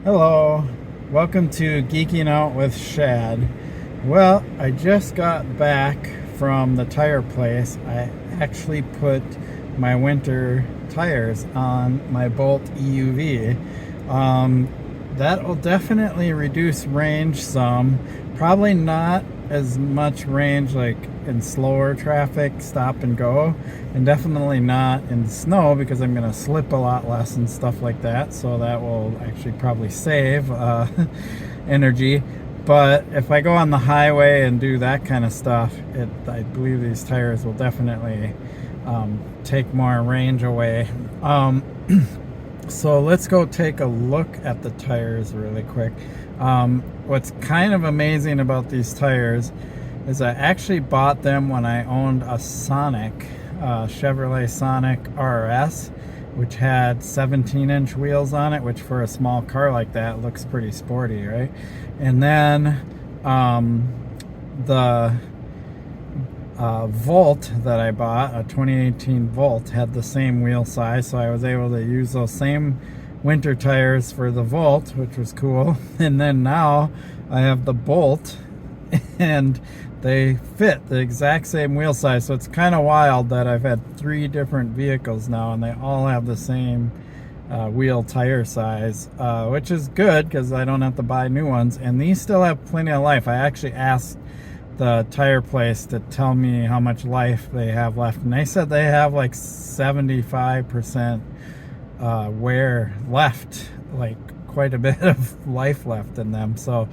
Hello, welcome to Geeking Out with Shad. Well, I just got back from the tire place. I actually put my winter tires on my Bolt EUV. That'll definitely reduce range some. Probably not as much range like in slower traffic, stop and go, and definitely not in snow because I'm going to slip a lot less and stuff like that. So that will actually probably save energy. But if I go on the highway and do that kind of stuff, I believe these tires will definitely take more range away. So let's go take a look at the tires really quick. What's kind of amazing about these tires is I actually bought them when I owned a Sonic, Chevrolet Sonic RS, which had 17-inch wheels on it, which for a small car like that looks pretty sporty, right? And then the Volt that I bought, a 2018 Volt, had the same wheel size, so I was able to use those same winter tires for the Volt, which was cool. And then now I have the Bolt, and they fit the exact same wheel size. So it's kind of wild that I've had 3 different vehicles now and they all have the same wheel tire size, which is good because I don't have to buy new ones, and these still have plenty of life. I actually asked the tire place to tell me how much life they have left, and they said they have like 75% wear left, like quite a bit of life left in them. So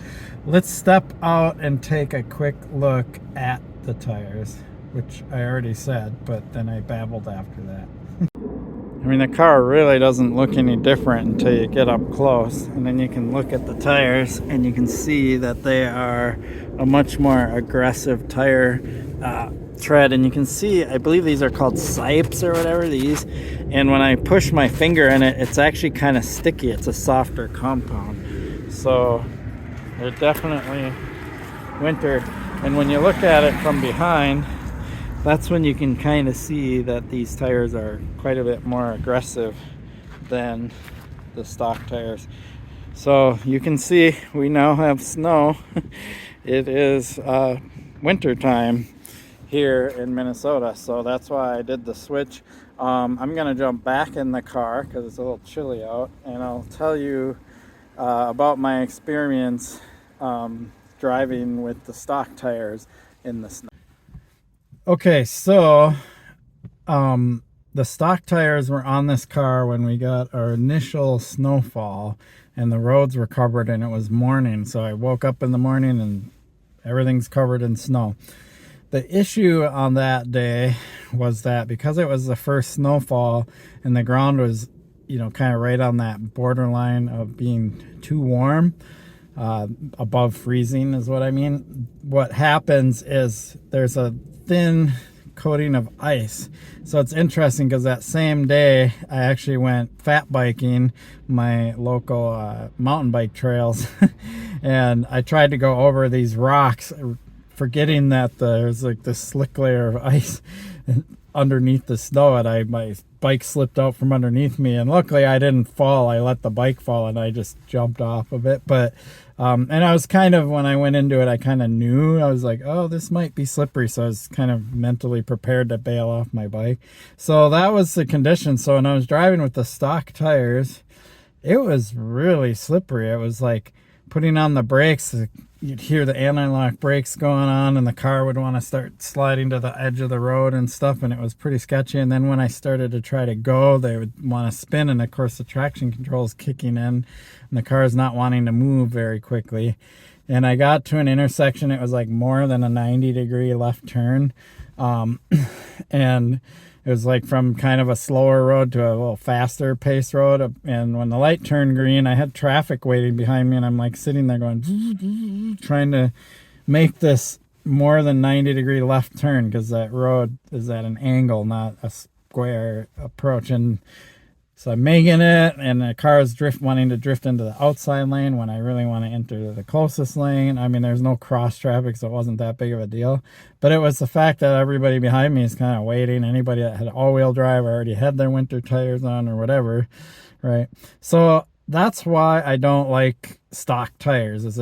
let's step out and take a quick look at the tires, which I already said, but then I babbled after that. I mean, the car really doesn't look any different until you get up close, and then you can look at the tires and you can see that they are a much more aggressive tire tread. And you can see, I believe these are called sipes or whatever, these, and when I push my finger in it, it's actually kind of sticky. It's a softer compound, so they're definitely winter. And when you look at it from behind, that's when you can kind of see that these tires are quite a bit more aggressive than the stock tires. So you can see we now have snow. It is winter time here in Minnesota, so that's why I did the switch. I'm gonna jump back in the car because it's a little chilly out, and I'll tell you about my experience driving with the stock tires in the snow. Okay, so the stock tires were on this car when we got our initial snowfall, and the roads were covered, and it was morning. So I woke up in the morning and everything's covered in snow. The issue on that day was that because it was the first snowfall and the ground was, kind of right on that borderline of being too warm, above freezing is what I mean. What happens is there's a thin coating of ice. So it's interesting because that same day I actually went fat biking my local mountain bike trails and I tried to go over these rocks, forgetting that there's like this slick layer of ice underneath the snow, and my bike slipped out from underneath me, and luckily I didn't fall. I let the bike fall and I just jumped off of it. But and I was kind of, when I went into it, I kind of knew, I was like, oh, this might be slippery, so I was kind of mentally prepared to bail off my bike. So that was the condition. So when I was driving with the stock tires, it was really slippery. It was like putting on the brakes, you'd hear the anti-lock brakes going on, and the car would want to start sliding to the edge of the road and stuff, and it was pretty sketchy. And then when I started to try to go, they would want to spin, and of course the traction control is kicking in, and the car is not wanting to move very quickly. And I got to an intersection, it was like more than a 90-degree left turn, and it was like from kind of a slower road to a little faster pace road. And when the light turned green, I had traffic waiting behind me, and I'm like sitting there going, trying to make this more than 90-degree left turn because that road is at an angle, not a square approach. And so I'm making it, and the car is wanting to drift into the outside lane when I really want to enter the closest lane. I mean, there's no cross traffic, so it wasn't that big of a deal. But it was the fact that everybody behind me is kind of waiting. Anybody that had all-wheel drive already had their winter tires on or whatever, right? So that's why I don't like stock tires. Is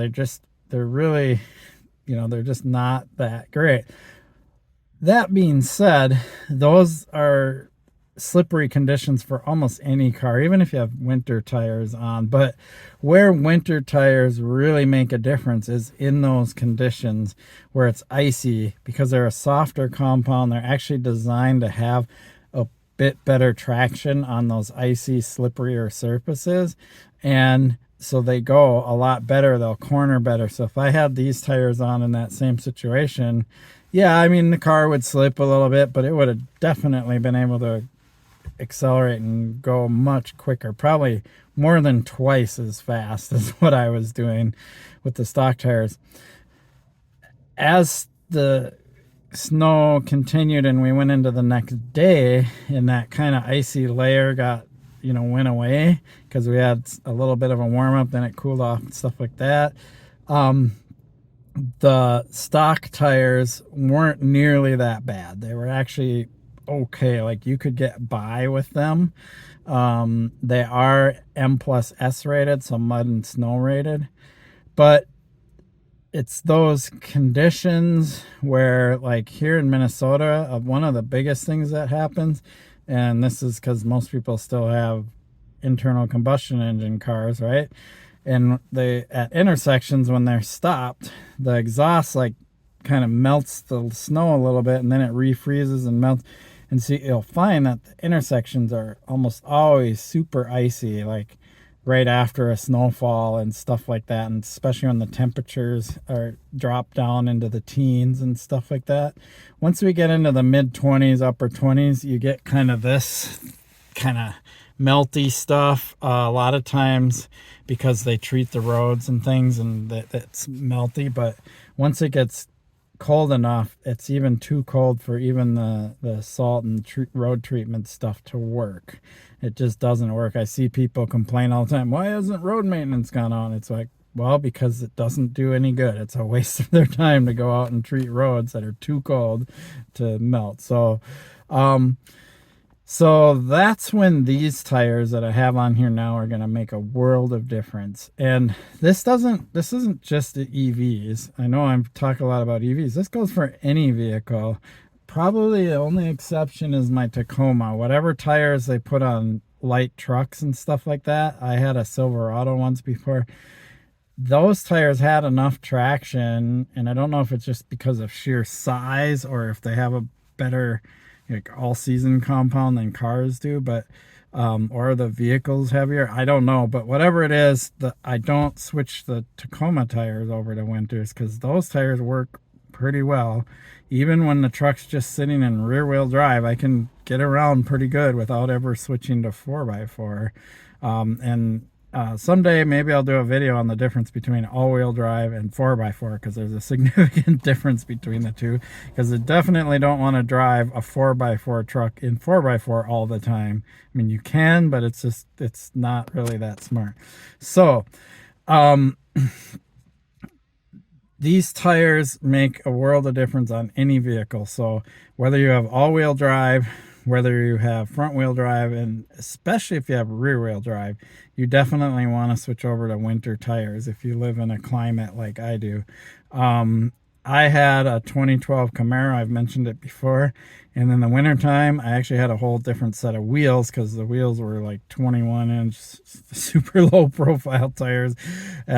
they're really, they're just not that great. That being said, those are slippery conditions for almost any car, even if you have winter tires on. But where winter tires really make a difference is in those conditions where it's icy, because they're a softer compound. They're actually designed to have a bit better traction on those icy, slipperier surfaces. And so they go a lot better. They'll corner better. So if I had these tires on in that same situation, yeah, I mean, the car would slip a little bit, but it would have definitely been able to accelerate and go much quicker, probably more than twice as fast as what I was doing with the stock tires. As the snow continued and we went into the next day, and that kind of icy layer went away because we had a little bit of a warm up, then it cooled off and stuff like that. The stock tires weren't nearly that bad. They were actually okay. Like, you could get by with them. They are M plus S rated, so mud and snow rated. But it's those conditions where, like here in Minnesota, one of the biggest things that happens, and this is because most people still have internal combustion engine cars, right? And they, at intersections, when they're stopped, the exhaust like kind of melts the snow a little bit, and then it refreezes and melts. And so you'll find that the intersections are almost always super icy, like right after a snowfall and stuff like that. And especially when the temperatures are drop down into the teens and stuff like that. Once we get into the mid 20s, upper 20s, you get kind of this kind of melty stuff. A lot of times because they treat the roads and things, and that's melty. But once it gets cold enough, it's even too cold for even the salt and road treatment stuff to work. It just doesn't work. I see people complain all the time, why hasn't road maintenance gone on? It's like, well, because it doesn't do any good. It's a waste of their time to go out and treat roads that are too cold to melt. So that's when these tires that I have on here now are going to make a world of difference. And this isn't just the EVs. I know I'm talking a lot about EVs. This goes for any vehicle. Probably the only exception is my Tacoma. Whatever tires they put on light trucks and stuff like that. I had a Silverado once before. Those tires had enough traction, and I don't know if it's just because of sheer size or if they have a better like all season compound than cars do, but or the vehicle's heavier, I don't know. But whatever it is, I don't switch the Tacoma tires over to winters, because those tires work pretty well. Even when the truck's just sitting in rear wheel drive, I can get around pretty good without ever switching to 4x4. And someday maybe I'll do a video on the difference between all-wheel drive and 4x4, because there's a significant difference between the two, because I definitely don't want to drive a 4x4 truck in 4x4 all the time. I mean, you can, but it's not really that smart. So these tires make a world of difference on any vehicle. So whether you have all-wheel drive, whether you have front-wheel drive, and especially if you have rear-wheel drive, you definitely want to switch over to winter tires if you live in a climate like I do. I had a 2012 Camaro, I've mentioned it before, and in the wintertime, I actually had a whole different set of wheels, because the wheels were like 21-inch, super low-profile tires.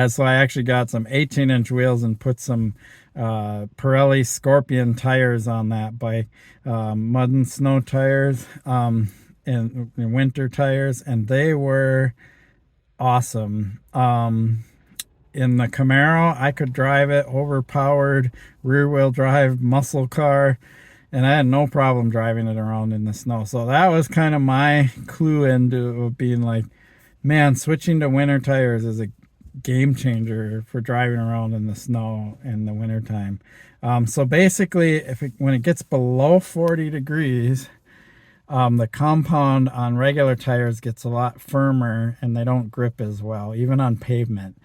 So I actually got some 18-inch wheels and put some Pirelli Scorpion tires on that bike, mud and snow tires, and winter tires, and they were awesome. In the Camaro, I could drive it, overpowered, rear-wheel drive, muscle car, and I had no problem driving it around in the snow. So that was kind of my clue into being like, man, switching to winter tires is a game changer for driving around in the snow in the wintertime. So basically, when it gets below 40 degrees, the compound on regular tires gets a lot firmer, and they don't grip as well, even on pavement.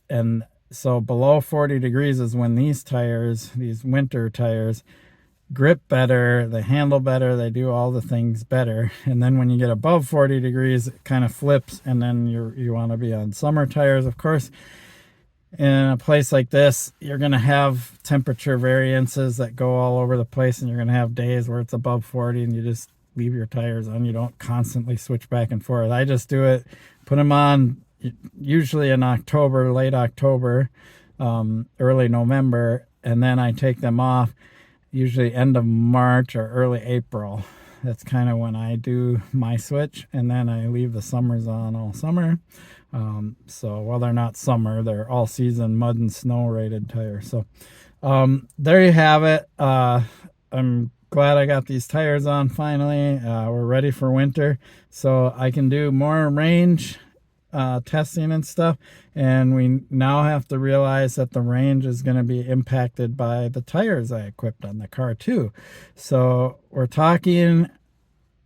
And so below 40 degrees is when these winter tires, grip better, they handle better, they do all the things better. And then when you get above 40 degrees, it kind of flips, and then you want to be on summer tires, of course. In a place like this, you're going to have temperature variances that go all over the place, and you're going to have days where it's above 40 and you just leave your tires on. You don't constantly switch back and forth. I just do it, put them on usually in October, late October, early November, and then I take them off usually end of March or early April. That's kind of when I do my switch, and then I leave the summers on all summer. So while they're not summer, they're all season mud and snow rated tires. So there you have it. I'm glad I got these tires on finally. We're ready for winter, so I can do more range testing and stuff. And we now have to realize that the range is going to be impacted by the tires I equipped on the car too. So we're talking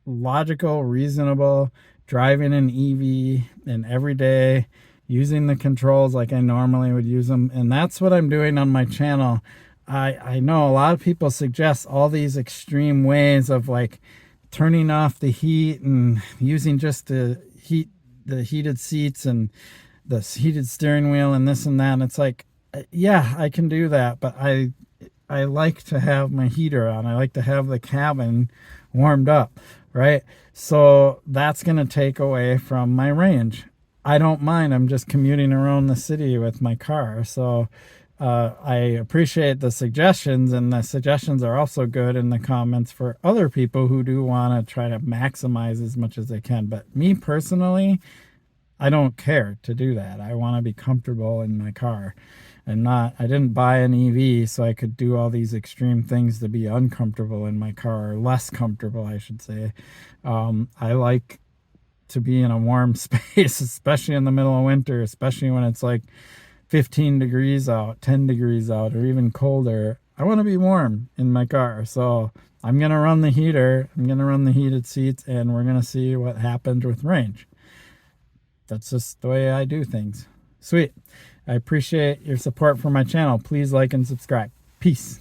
logical, reasonable, driving an EV and every day using the controls like I normally would use them. And that's what I'm doing on my channel. I know a lot of people suggest all these extreme ways of like turning off the heat and using just the heated seats and the heated steering wheel and this and that. And it's like, yeah, I can do that, but I like to have my heater on. I like to have the cabin warmed up, right? So that's going to take away from my range. I don't mind. I'm just commuting around the city with my car. So I appreciate the suggestions, and the suggestions are also good in the comments for other people who do want to try to maximize as much as they can. But me personally, I don't care to do that. I want to be comfortable in my car, and I didn't buy an EV so I could do all these extreme things to be uncomfortable in my car, or less comfortable, I should say. I like to be in a warm space, especially in the middle of winter, especially when it's like 15 degrees out, 10 degrees out, or even colder. I want to be warm in my car. So I'm going to run the heater. I'm going to run the heated seats, and we're going to see what happens with range. That's just the way I do things. Sweet. I appreciate your support for my channel. Please like and subscribe. Peace.